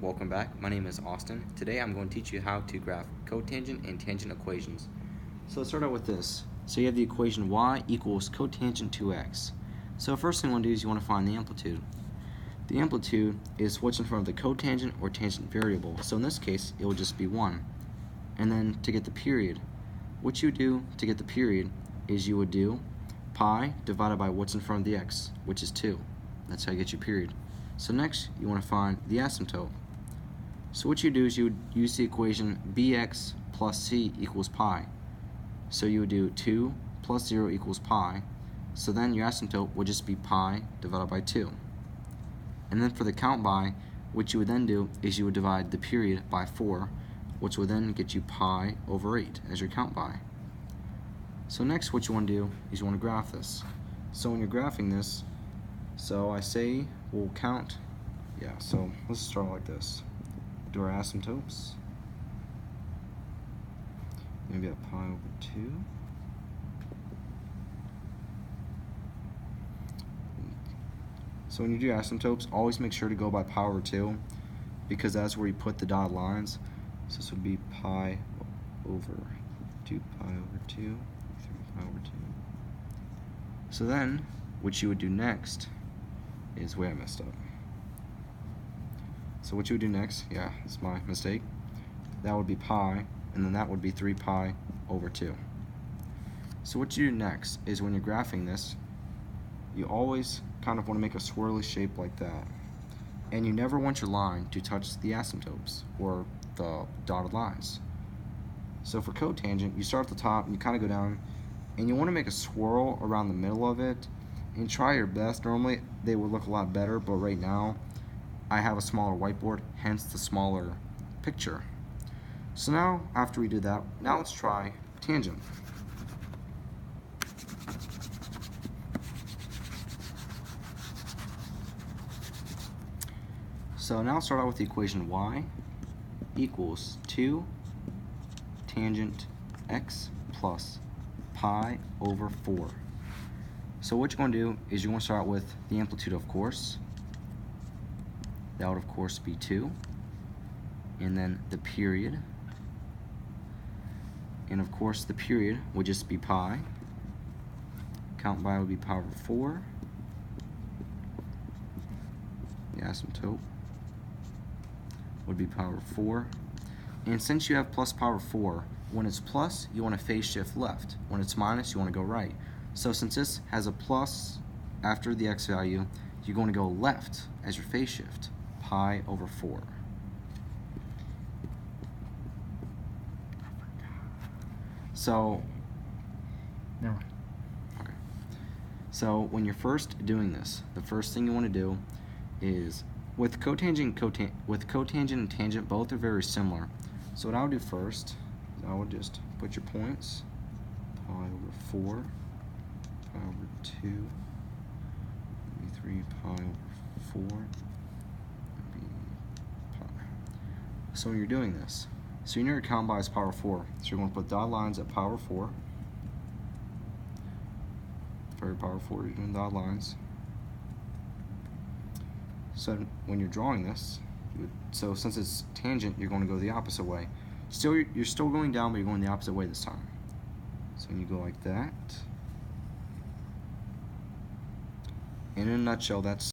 welcome back. My name is Austin. Today I'm going to teach you how to graph cotangent and tangent equations. So let's start out with this. So you have the equation y equals cotangent 2x. So first thing you want to do is you want to find the amplitude. The amplitude is what's in front of the cotangent or tangent variable. So in this case, it will just be 1. And then to get the period, what you do to get the period is you would do pi divided by what's in front of the x, which is 2. That's how you get your period. So next, you want to find the asymptote. So what you do is you would use the equation bx plus c equals pi. So you would do 2 plus 0 equals pi. So then your asymptote would just be pi divided by 2. And then for the count by, what you would then do is you would divide the period by 4, which will then get you pi over 8 as your count by. So next what you want to do is you want to graph this. So when you're graphing this, so I say we'll count, so let's start like this. Do our asymptotes. Maybe a pi over 2. So when you do asymptotes, always make sure to go by pi over 2 because that's where you put the dotted lines. So this would be pi over 2 pi over 2, 3 pi over 2. So then what you would do next is where I messed up. So what you would do next, it's my mistake. That would be pi, and then that would be 3 pi over 2. So what you do next is when you're graphing this, you always kind of want to make a swirly shape like that. And you never want your line to touch the asymptotes or the dotted lines. So for cotangent, you start at the top and you kind of go down, and you want to make a swirl around the middle of it. And try your best. Normally they would look a lot better, but right now I have a smaller whiteboard, hence the smaller picture. So now after we do that, now let's try tangent. So now start out with the equation y equals 2 tangent x plus pi over 4. So what you're going to do is you're going to start with the amplitude, of course. That would, of course, be 2. And then the period. And, of course, the period would just be pi. Count by would be pi over 4. The asymptote would be pi over 4. And since you have plus pi over 4, when it's plus, you want to phase shift left. When it's minus, you want to go right. So since this has a plus after the x value, you're going to go left as your phase shift, pi over 4. So, okay. So when you're first doing this, the first thing you want to do is with cotangent and tangent, both are very similar. So what I would do first is I would just put your points, pi over 4. Pi over 2, maybe 3 pi over 4, maybe pi. So when you're doing this, so you know your count by is pi over 4, so you're going to put dotted lines at pi over 4. For your pi over 4, you're doing dotted lines. So when you're drawing this, so since it's tangent, you're going to go the opposite way. You're still going down, but you're going the opposite way this time. So when you go like that, in a nutshell, that's